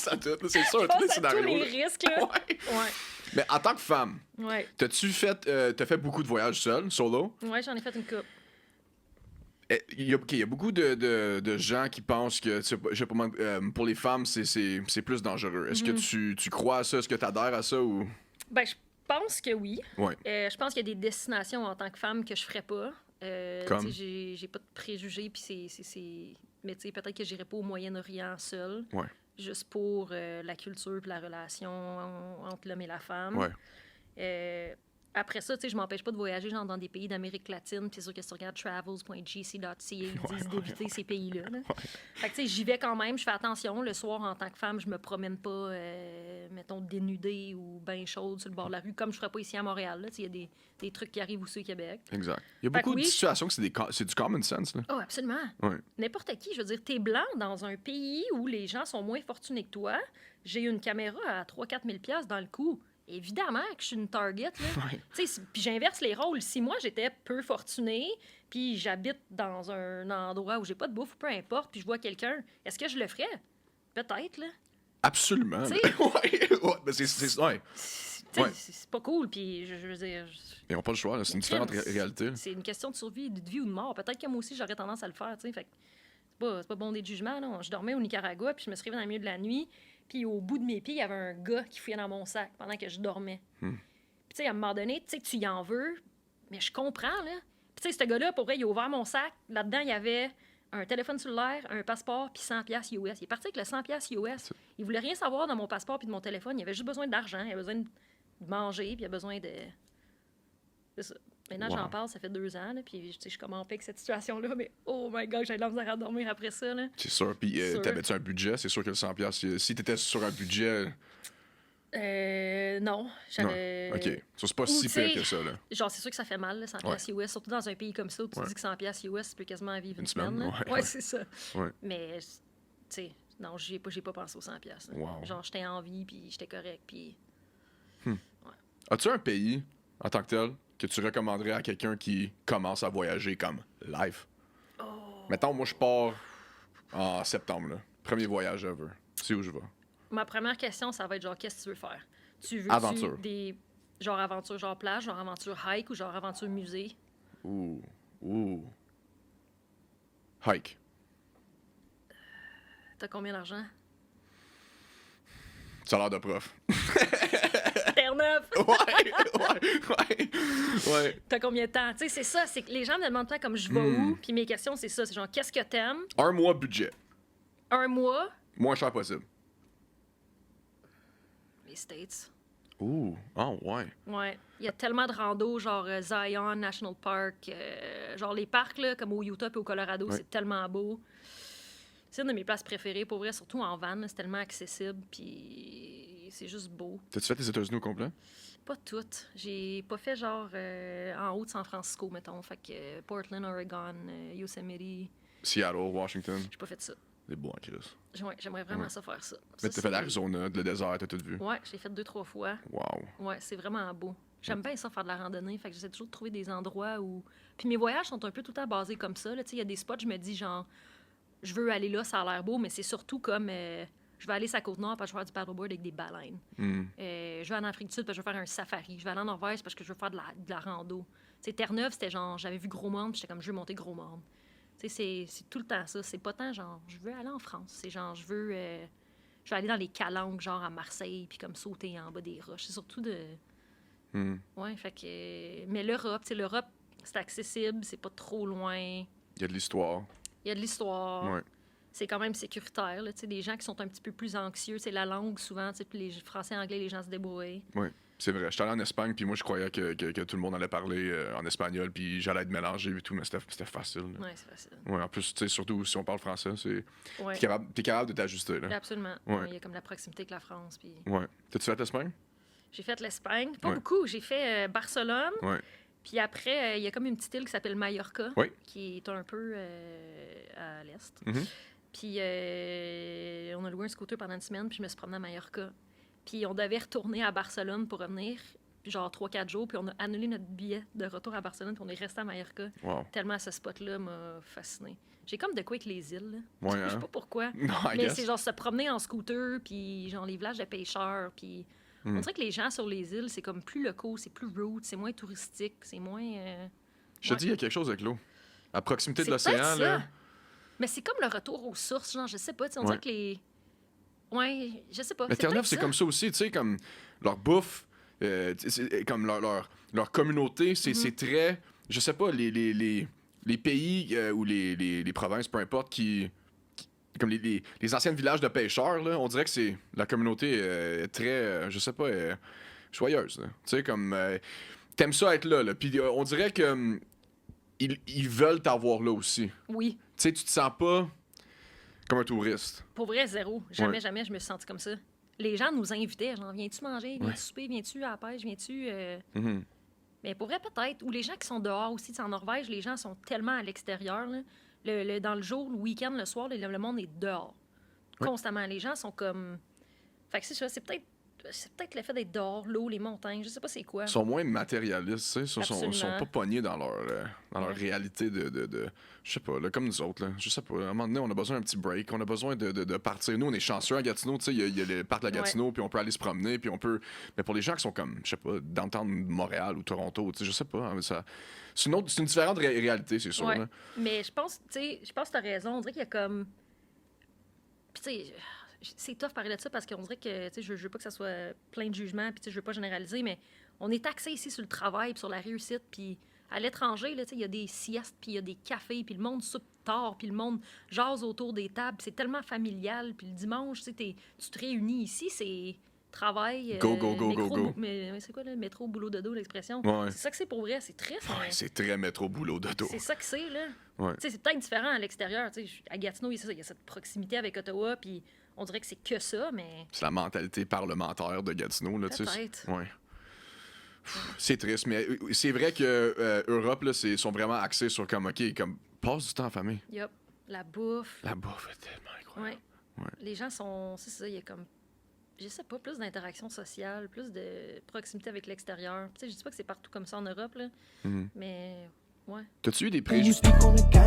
penses à tout, là, c'est sûr, Je tous les pense à tous scénarios. les là. risques, là. Ouais. Mais en tant que femme, Ouais. t'as fait beaucoup de voyages seul, solo? Ouais, j'en ai fait une coupe. Il y a beaucoup de gens qui pensent que, tu sais, je sais pas, moi, pour les femmes, c'est plus dangereux. Est-ce que tu crois à ça? Est-ce que tu adhères à ça ou... Ben, je pense que oui. Ouais. Je pense qu'il y a des destinations en tant que femme que je ferais pas. Comme? Tu sais, j'ai pas de préjugés, puis mais tu sais, peut-être que j'irais pas au Moyen-Orient seule. Ouais. Juste pour la culture puis la relation entre l'homme et la femme. Ouais. Après ça, tu sais, je m'empêche pas de voyager genre, dans des pays d'Amérique latine. Puis c'est sûr que si tu regardes travels.gc.ca, ils disent d'éviter ces pays-là. Là. Fait que tu sais, j'y vais quand même, je fais attention. Le soir, en tant que femme, je me promène pas, mettons, dénudée ou bien chaude sur le bord de la rue, comme je ferais pas ici à Montréal. Là. Tu sais, il y a des trucs qui arrivent aussi au Québec. Exact. Il y a Fait que beaucoup de oui, situations que c'est du common sense. Là. Oh, absolument. Ouais. N'importe qui, je veux dire, t'es blanc dans un pays où les gens sont moins fortunés que toi. J'ai une caméra à 3-4 000 $ dans le cou. Évidemment que je suis une target, là. Ouais. Tu sais, puis j'inverse les rôles. Si moi, j'étais peu fortunée, puis j'habite dans un endroit où j'ai pas de bouffe, peu importe, puis je vois quelqu'un, est-ce que je le ferais? Peut-être, là. Absolument. Tu là. sais- ouais. Mais ouais. Tu sais, Ouais. c'est pas cool, puis je veux dire... Ils n'ont pas le choix. là. C'est une différente réalité. C'est une question de survie, de vie ou de mort. Peut-être que moi aussi, j'aurais tendance à le faire, tu sais. Fait que c'est pas bon des jugements, non. Je dormais au Nicaragua, puis je me suis réveillée dans le milieu de la nuit, puis au bout de mes pieds, il y avait un gars qui fouillait dans mon sac pendant que je dormais. Puis tu sais, à un moment donné, tu sais, tu y en veux, mais je comprends, là. Puis tu sais, ce gars-là, pour vrai, il a ouvert mon sac. Là-dedans, il y avait un téléphone cellulaire, un passeport, puis 100$ US. Il est parti avec le 100$ US. Il voulait rien savoir dans mon passeport puis de mon téléphone. Il avait juste besoin d'argent, il avait besoin de manger, puis il a besoin de... C'est ça. Maintenant, Wow. j'en parle, ça fait 2 ans, là, puis je suis comme en paix avec cette situation-là, mais oh my God, j'ai de la misère à dormir après ça, là. C'est sûr. Puis Sûr. t'avais-tu un budget? C'est sûr que le 100$, si t'étais sur un budget... Non, j'avais... Non. OK. Ça, c'est pas Ou, si tu sais, pire que ça, là. Genre, c'est sûr que ça fait mal, là, 100$ US, surtout dans un pays comme ça où tu Ouais. dis que 100$ US, tu peux quasiment vivre une Une semaine, semaine. Là. ouais, Ouais, ouais. c'est ça. Ouais. Mais, tu sais, non, j'ai pas pensé aux 100$. Là. Wow. Genre, j'étais en vie, puis j'étais correct, puis... As-tu un pays, en tant que tel, que tu recommanderais à quelqu'un qui commence à voyager comme live? Oh. Mettons, moi, je pars en septembre, là. Premier voyage ever. C'est où je vais? Ma première question, ça va être genre, qu'est-ce que tu veux faire? Tu veux Aventure. des... Genre aventure, genre plage, genre aventure hike ou genre aventure musée? Ouh. Hike. T'as combien d'argent? Salaire de prof. Terre-Neuve! Ouais. T'as combien de temps? Tu sais, c'est ça, c'est que les gens me demandent pas comme je vais où, puis mes questions, c'est ça, c'est genre, qu'est-ce que t'aimes? Un mois budget. 1 mois, Moins cher possible. les States. Ouh. Oh, ouais. Ouais. Il y a tellement de randos, genre Zion National Park, genre les parcs, là, comme au Utah et au Colorado, Ouais. c'est tellement beau. C'est une de mes places préférées, pour vrai, surtout en van, là, c'est tellement accessible, puis c'est juste beau. T'as-tu fait les États-Unis au complet? Pas toutes. J'ai pas fait genre en haut de San Francisco, mettons. Fait que Portland, Oregon, Yosemite, Seattle, Washington. j'ai pas fait ça. C'est beau en Chris. Ouais, j'aimerais vraiment Ouais. ça faire ça. Mais Ça, t'as fait c'est- l'Arizona, le désert, t'as tout vu. Ouais, j'ai fait 2-3 fois. Wow. Ouais, c'est vraiment beau. J'aime bien ça faire de la randonnée, fait que j'essaie toujours de trouver des endroits où... Puis mes voyages sont un peu tout le temps basés comme ça, là. Tu sais, il y a des spots, je me dis genre, je veux aller là, ça a l'air beau, mais c'est surtout comme, je vais aller sur la Côte-Nord parce que je vais faire du paddleboard avec des baleines. Je vais aller en Afrique du Sud parce que je veux faire un safari. Je vais aller en Norvège parce que je veux faire de la rando. Tu sais, Terre-Neuve, c'était genre, j'avais vu Gros-Morne, puis j'étais comme, je veux monter Gros-Morne. Tu sais, c'est tout le temps ça. C'est pas tant genre, je veux aller en France. C'est genre, je vais aller dans les calanques, genre à Marseille, puis comme sauter en bas des roches. C'est surtout de... Ouais, fait que... Mais l'Europe, tu sais, l'Europe, c'est accessible, c'est pas trop loin. Il y a de l'histoire. Il y a de l'histoire. Ouais. C'est quand même sécuritaire, là, tu sais, des gens qui sont un petit peu plus anxieux. C'est la langue, souvent, tu sais, puis les Français, Anglais, les gens se débrouillent. Oui, c'est vrai. J'étais allé en Espagne, puis moi, je croyais que tout le monde allait parler en espagnol, puis j'allais être mélangé et tout, mais c'était facile. là. Ouais, c'est facile. Ouais, en plus, tu sais, surtout si on parle français, Ouais, t'es capable de t'ajuster, là. absolument. Ouais. Ouais, il y a comme la proximité avec la France. Puis... Ouais. T'as-tu fait l'Espagne? J'ai fait l'Espagne. Pas Ouais. beaucoup. J'ai fait Barcelone. Ouais. Puis après, il y a comme une petite île qui s'appelle Mallorca, Oui. qui est un peu à l'est. Mhm. Puis on a loué un scooter pendant une semaine, puis je me suis promenée à Mallorca. Puis on devait retourner à Barcelone pour revenir, puis genre 3-4 jours, puis on a annulé notre billet de retour à Barcelone, puis on est resté à Mallorca. Wow. Tellement ce spot-là m'a fasciné. J'ai comme de quoi avec les îles, là. Ouais, Je sais hein? pas pourquoi. Non, I Mais guess. c'est genre se promener en scooter, puis genre les villages de pêcheurs, puis... On dirait que les gens sur les îles, c'est comme plus locaux, c'est plus route, c'est moins touristique, c'est moins... Je te dis, il y a quelque chose avec l'eau. À proximité de C'est peut-être l'océan, ça. là. Mais c'est comme le retour aux sources, genre, je sais pas, tu sais, on dirait que les... Ouais, je sais pas. Mais Terre-Neuve, peut-être c'est ça. comme ça aussi, tu sais, comme leur bouffe, comme leur communauté, c'est très. Je sais pas, les pays ou les provinces, peu importe, comme les anciens villages de pêcheurs, là, on dirait que c'est la communauté est très, je sais pas, joyeuse. là. Tu sais, comme. T'aimes ça être là, puis on dirait que. Ils veulent t'avoir là aussi. Oui, Tu sais, tu te sens pas comme un touriste. pour vrai, zéro. Jamais, Ouais. jamais je me suis sentie comme ça. Les gens nous invitaient, genre, viens-tu manger, viens-tu Ouais. souper, viens-tu à la pêche, viens-tu... Mhm. Mais pour vrai, peut-être. Ou les gens qui sont dehors aussi. Tu sais, en Norvège, les gens sont tellement à l'extérieur. Là. Dans le jour, le week-end, le soir, le monde est dehors. Ouais. Constamment. Les gens sont comme... Fait que c'est ça, c'est peut-être l'effet d'être dehors, l'eau, les montagnes, je sais pas c'est quoi. Ils sont moins matérialistes, tu sais. Ils sont Absolument. pas pognés dans leur Ouais. réalité de je sais pas, là, comme nous autres. Là. Je sais pas. À un moment donné, on a besoin d'un petit break. On a besoin de partir. Nous, on est chanceux à Gatineau. Tu sais, il y a le parc de la Gatineau, puis on peut aller se promener, puis on peut. Mais pour les gens qui sont comme, je sais pas, downtown Montréal ou Toronto, tu sais, je sais pas. Hein, c'est une différente réalité, c'est sûr. Ouais. Là. Mais je pense, tu sais, que t'as raison. On dirait qu'il y a comme... Puis tu sais, c'est tough parler de ça parce qu'on dirait que, tu sais, je veux pas que ça soit plein de jugements, puis tu sais, je veux pas généraliser, mais on est taxé ici sur le travail, puis sur la réussite, puis à l'étranger, là, tu sais, il y a des siestes, puis il y a des cafés, puis le monde soupe tard, puis le monde jase autour des tables, puis c'est tellement familial, puis le dimanche, tu sais, tu te réunis ici, c'est travail, Go, go, go, métro, go, go. mais c'est quoi, le métro, boulot, dodo, l'expression? Ouais. C'est ça que c'est pour vrai, c'est triste, Ouais, mais c'est très métro boulot de dos. c'est ça que c'est, là. Ouais. Tu sais, c'est peut-être différent à l'extérieur, tu sais, à Gatineau, il y a cette proximité avec Ottawa, puis on dirait que c'est que ça, mais C'est la mentalité parlementaire de Gatineau, là, tu sais. peut-être. Ouais. C'est triste, mais c'est vrai que Europe, là, sont vraiment axés sur comme, OK, comme, passe du temps en famille. Yup. La bouffe. La bouffe est tellement incroyable. Ouais. Ouais. Les gens sont. C'est ça, il y a comme. Je sais pas, plus d'interaction sociale, plus de proximité avec l'extérieur. Tu sais, je dis pas que c'est partout comme ça en Europe, là, Mhm. mais ouais. T'as-tu eu des And you préjugés? speak on the game.